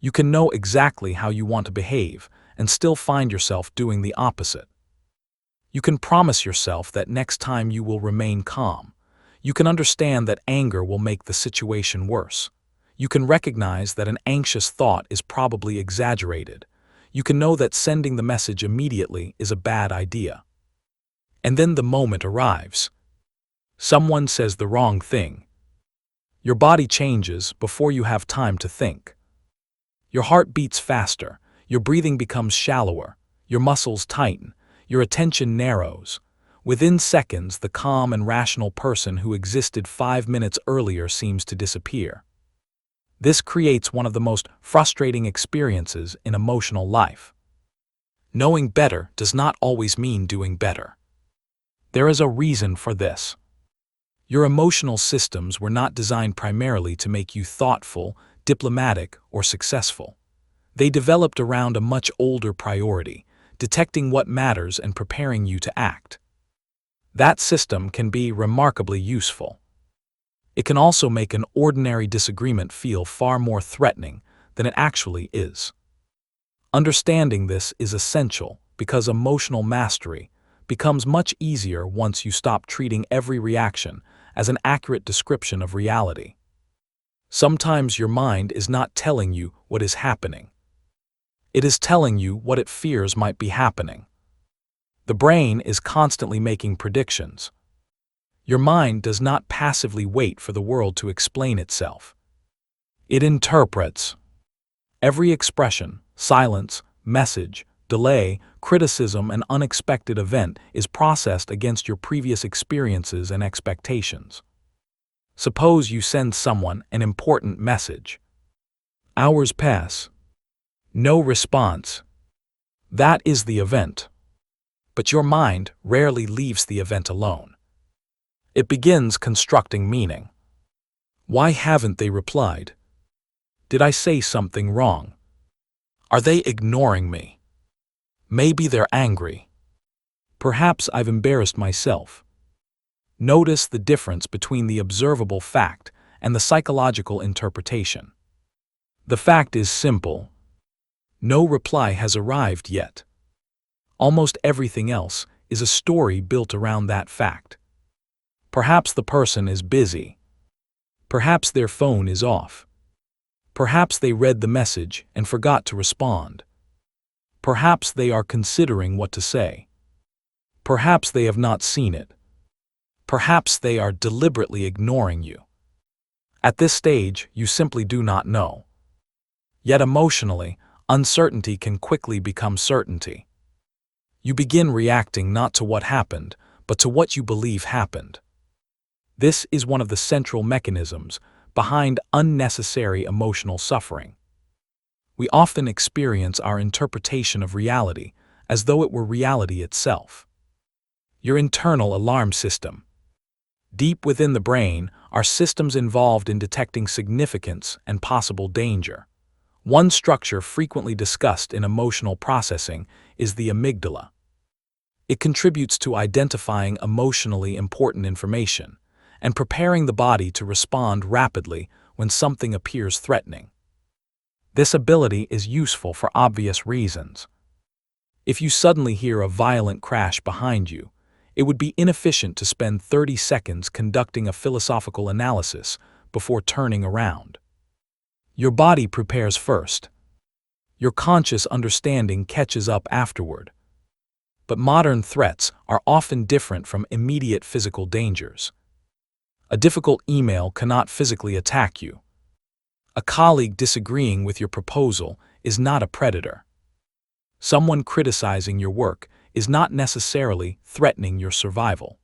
You can know exactly how you want to behave and still find yourself doing the opposite. You can promise yourself that next time you will remain calm. You can understand that anger will make the situation worse. You can recognize that an anxious thought is probably exaggerated. You can know that sending the message immediately is a bad idea. And then the moment arrives. Someone says the wrong thing. Your body changes before you have time to think. Your heart beats faster, your breathing becomes shallower, your muscles tighten, your attention narrows. Within seconds, the calm and rational person who existed 5 minutes earlier seems to disappear. This creates one of the most frustrating experiences in emotional life. Knowing better does not always mean doing better. There is a reason for this. Your emotional systems were not designed primarily to make you thoughtful, diplomatic, or successful. They developed around a much older priority, detecting what matters and preparing you to act. That system can be remarkably useful. It can also make an ordinary disagreement feel far more threatening than it actually is. Understanding this is essential because emotional mastery becomes much easier once you stop treating every reaction as an accurate description of reality. Sometimes your mind is not telling you what is happening. It is telling you what it fears might be happening. The brain is constantly making predictions. Your mind does not passively wait for the world to explain itself. It interprets. Every expression, silence, message, delay, criticism, and unexpected event is processed against your previous experiences and expectations. Suppose you send someone an important message. Hours pass. No response. That is the event. But your mind rarely leaves the event alone. It begins constructing meaning. Why haven't they replied? Did I say something wrong? Are they ignoring me? Maybe they're angry. Perhaps I've embarrassed myself. Notice the difference between the observable fact and the psychological interpretation. The fact is simple. No reply has arrived yet. Almost everything else is a story built around that fact. Perhaps the person is busy. Perhaps their phone is off. Perhaps they read the message and forgot to respond. Perhaps they are considering what to say. Perhaps they have not seen it. Perhaps they are deliberately ignoring you. At this stage, you simply do not know. Yet emotionally, uncertainty can quickly become certainty. You begin reacting not to what happened, but to what you believe happened. This is one of the central mechanisms behind unnecessary emotional suffering. We often experience our interpretation of reality as though it were reality itself. Your internal alarm system. Deep within the brain are systems involved in detecting significance and possible danger. One structure frequently discussed in emotional processing is the amygdala. It contributes to identifying emotionally important information and preparing the body to respond rapidly when something appears threatening. This ability is useful for obvious reasons. If you suddenly hear a violent crash behind you, it would be inefficient to spend 30 seconds conducting a philosophical analysis before turning around. Your body prepares first. Your conscious understanding catches up afterward. But modern threats are often different from immediate physical dangers. A difficult email cannot physically attack you. A colleague disagreeing with your proposal is not a predator. Someone criticizing your work is not necessarily threatening your survival.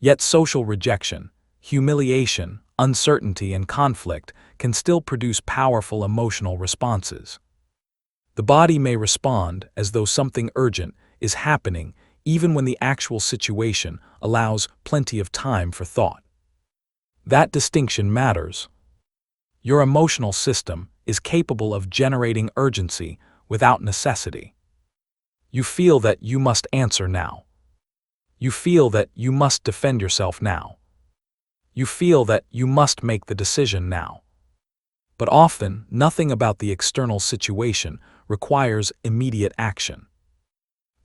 Yet social rejection, humiliation, uncertainty, and conflict can still produce powerful emotional responses. The body may respond as though something urgent is happening even when the actual situation allows plenty of time for thought. That distinction matters. Your emotional system is capable of generating urgency without necessity. You feel that you must answer now. You feel that you must defend yourself now. You feel that you must make the decision now. But often, nothing about the external situation requires immediate action.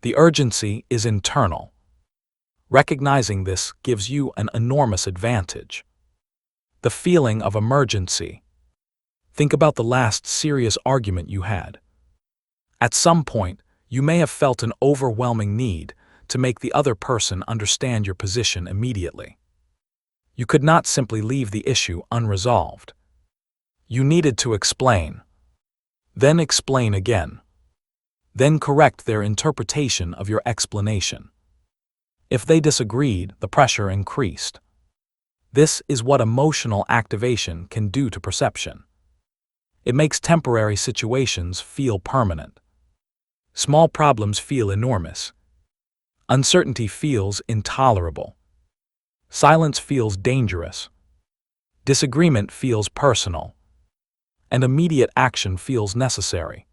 The urgency is internal. Recognizing this gives you an enormous advantage. The feeling of emergency. Think about the last serious argument you had. At some point, you may have felt an overwhelming need to make the other person understand your position immediately. You could not simply leave the issue unresolved. You needed to explain. Then explain again. Then correct their interpretation of your explanation. If they disagreed, the pressure increased. This is what emotional activation can do to perception. It makes temporary situations feel permanent. Small problems feel enormous. Uncertainty feels intolerable. Silence feels dangerous. Disagreement feels personal. And immediate action feels necessary.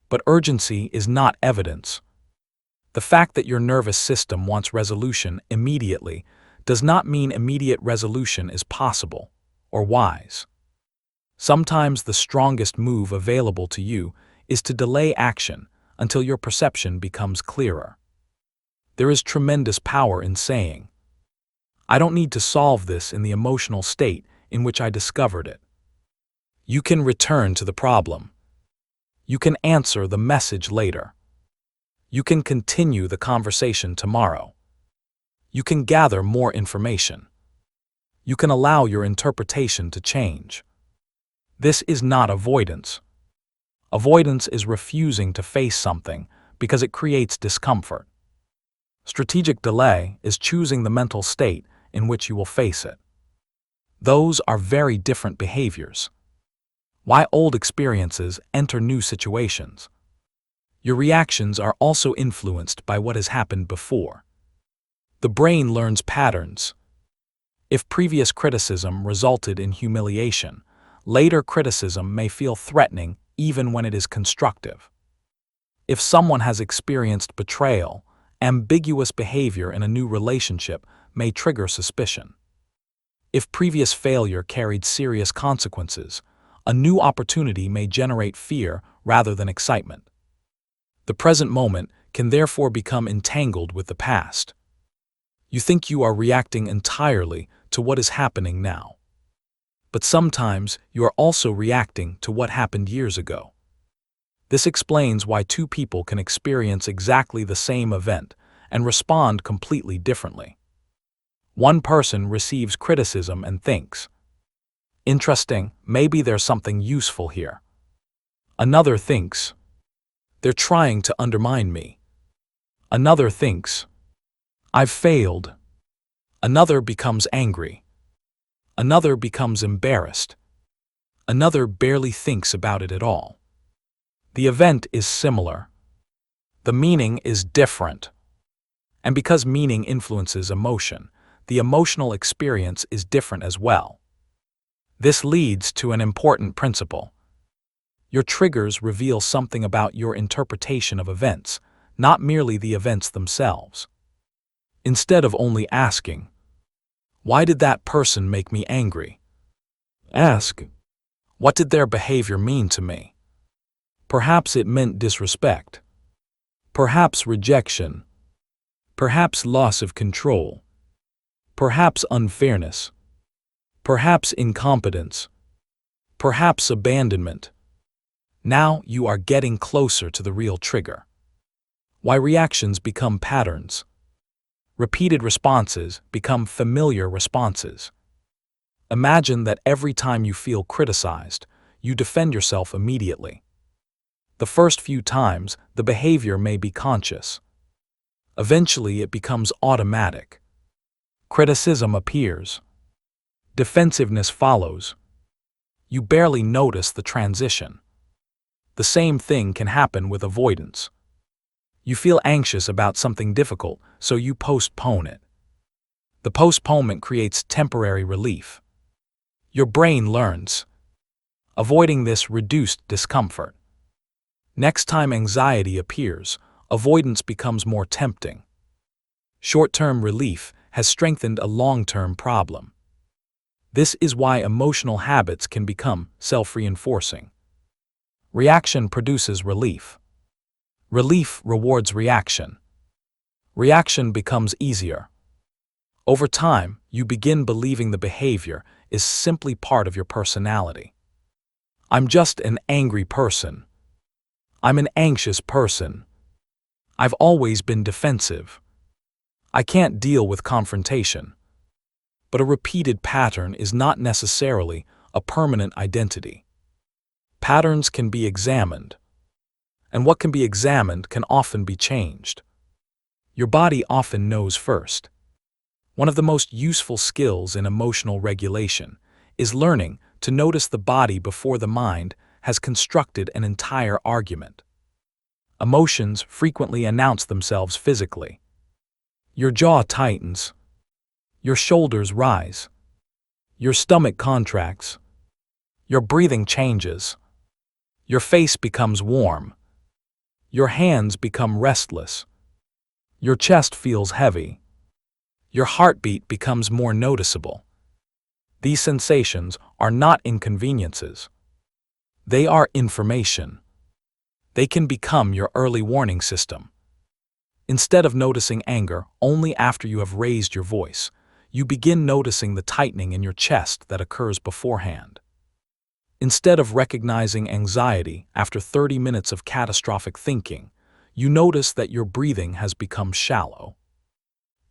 But urgency is not evidence. The fact that your nervous system wants resolution immediately does not mean immediate resolution is possible or wise. Sometimes the strongest move available to you is to delay action until your perception becomes clearer. There is tremendous power in saying, "I don't need to solve this in the emotional state in which I discovered it." You can return to the problem. You can answer the message later. You can continue the conversation tomorrow. You can gather more information. You can allow your interpretation to change. This is not avoidance. Avoidance is refusing to face something because it creates discomfort. Strategic delay is choosing the mental state in which you will face it. Those are very different behaviors. Why old experiences enter new situations. Your reactions are also influenced by what has happened before. The brain learns patterns. If previous criticism resulted in humiliation, later criticism may feel threatening even when it is constructive. If someone has experienced betrayal, ambiguous behavior in a new relationship may trigger suspicion. If previous failure carried serious consequences, a new opportunity may generate fear rather than excitement. The present moment can therefore become entangled with the past. You think you are reacting entirely to what is happening now. But sometimes you are also reacting to what happened years ago. This explains why two people can experience exactly the same event and respond completely differently. One person receives criticism and thinks, "Interesting, maybe there's something useful here." Another thinks, "They're trying to undermine me." Another thinks, "I've failed." Another becomes angry. Another becomes embarrassed. Another barely thinks about it at all. The event is similar. The meaning is different. And because meaning influences emotion, the emotional experience is different as well. This leads to an important principle. Your triggers reveal something about your interpretation of events, not merely the events themselves. Instead of only asking, "Why did that person make me angry?" ask, "What did their behavior mean to me?" Perhaps it meant disrespect. Perhaps rejection. Perhaps loss of control. Perhaps unfairness. Perhaps incompetence. Perhaps abandonment. Now you are getting closer to the real trigger. Why reactions become patterns. Repeated responses become familiar responses. Imagine that every time you feel criticized, you defend yourself immediately. The first few times, the behavior may be conscious. Eventually, it becomes automatic. Criticism appears. Defensiveness follows. You barely notice the transition. The same thing can happen with avoidance. You feel anxious about something difficult, so you postpone it. The postponement creates temporary relief. Your brain learns. Avoiding this reduced discomfort. Next time anxiety appears, avoidance becomes more tempting. Short-term relief has strengthened a long-term problem. This is why emotional habits can become self-reinforcing. Reaction produces relief. Relief rewards reaction. Reaction becomes easier. Over time, you begin believing the behavior is simply part of your personality. I'm just an angry person. I'm an anxious person. I've always been defensive. I can't deal with confrontation. But a repeated pattern is not necessarily a permanent identity. Patterns can be examined, and what can be examined can often be changed. Your body often knows first. One of the most useful skills in emotional regulation is learning to notice the body before the mind has constructed an entire argument. Emotions frequently announce themselves physically. Your jaw tightens. Your shoulders rise. Your stomach contracts. Your breathing changes. Your face becomes warm. Your hands become restless. Your chest feels heavy. Your heartbeat becomes more noticeable. These sensations are not inconveniences. They are information. They can become your early warning system. Instead of noticing anger only after you have raised your voice, you begin noticing the tightening in your chest that occurs beforehand. Instead of recognizing anxiety after 30 minutes of catastrophic thinking, you notice that your breathing has become shallow.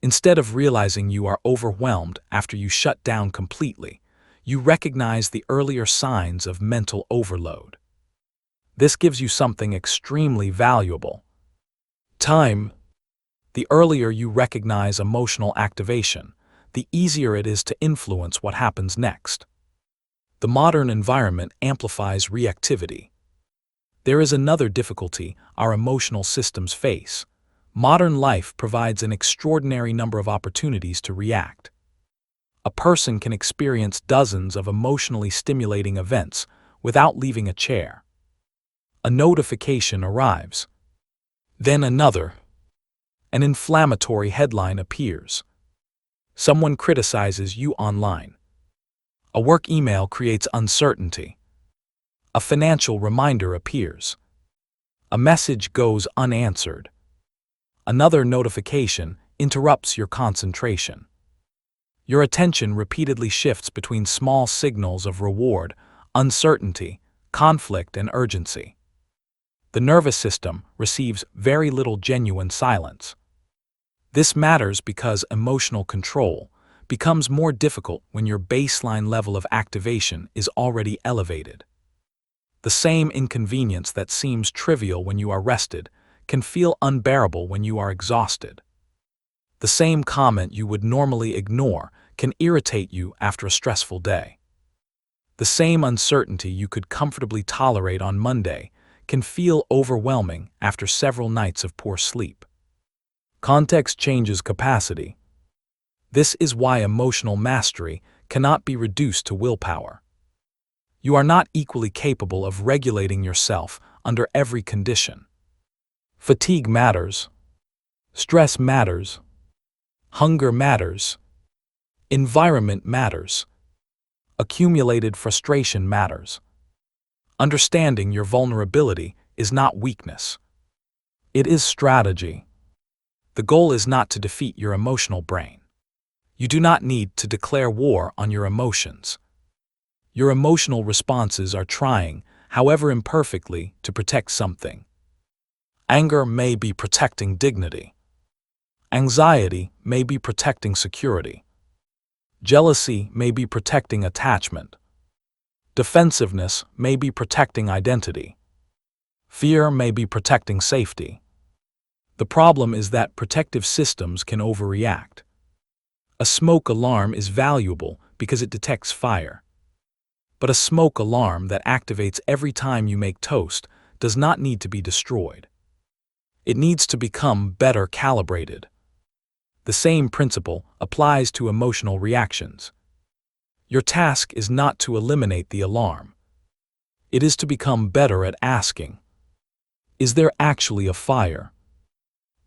Instead of realizing you are overwhelmed after you shut down completely, you recognize the earlier signs of mental overload. This gives you something extremely valuable: time. The earlier you recognize emotional activation, the easier it is to influence what happens next. The modern environment amplifies reactivity. There is another difficulty our emotional systems face. Modern life provides an extraordinary number of opportunities to react. A person can experience dozens of emotionally stimulating events without leaving a chair. A notification arrives. Then another. An inflammatory headline appears. Someone criticizes you online. A work email creates uncertainty. A financial reminder appears. A message goes unanswered. Another notification interrupts your concentration. Your attention repeatedly shifts between small signals of reward, uncertainty, conflict, and urgency. The nervous system receives very little genuine silence. This matters because emotional control becomes more difficult when your baseline level of activation is already elevated. The same inconvenience that seems trivial when you are rested can feel unbearable when you are exhausted. The same comment you would normally ignore can irritate you after a stressful day. The same uncertainty you could comfortably tolerate on Monday can feel overwhelming after several nights of poor sleep. Context changes capacity. This is why emotional mastery cannot be reduced to willpower. You are not equally capable of regulating yourself under every condition. Fatigue matters. Stress matters. Hunger matters. Environment matters. Accumulated frustration matters. Understanding your vulnerability is not weakness. It is strategy. The goal is not to defeat your emotional brain. You do not need to declare war on your emotions. Your emotional responses are trying, however imperfectly, to protect something. Anger may be protecting dignity. Anxiety may be protecting security. Jealousy may be protecting attachment. Defensiveness may be protecting identity. Fear may be protecting safety. The problem is that protective systems can overreact. A smoke alarm is valuable because it detects fire. But a smoke alarm that activates every time you make toast does not need to be destroyed. It needs to become better calibrated. The same principle applies to emotional reactions. Your task is not to eliminate the alarm. It is to become better at asking, is there actually a fire?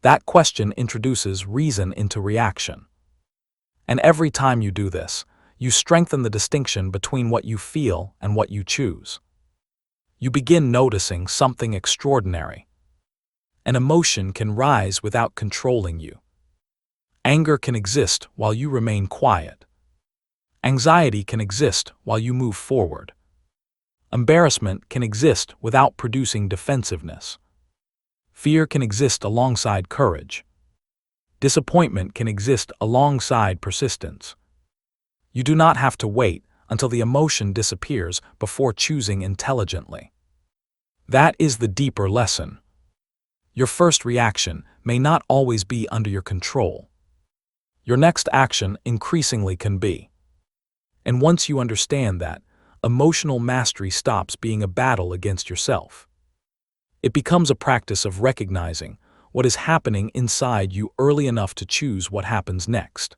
That question introduces reason into reaction. And every time you do this, You strengthen the distinction between what you feel and what you choose. You begin noticing something extraordinary. An emotion can rise without controlling you. Anger can exist while you remain quiet. Anxiety can exist while you move forward. Embarrassment can exist without producing defensiveness. Fear can exist alongside courage. Disappointment can exist alongside persistence. You do not have to wait until the emotion disappears before choosing intelligently. That is the deeper lesson. Your first reaction may not always be under your control. Your next action increasingly can be. And once you understand that, emotional mastery stops being a battle against yourself. It becomes a practice of recognizing what is happening inside you early enough to choose what happens next.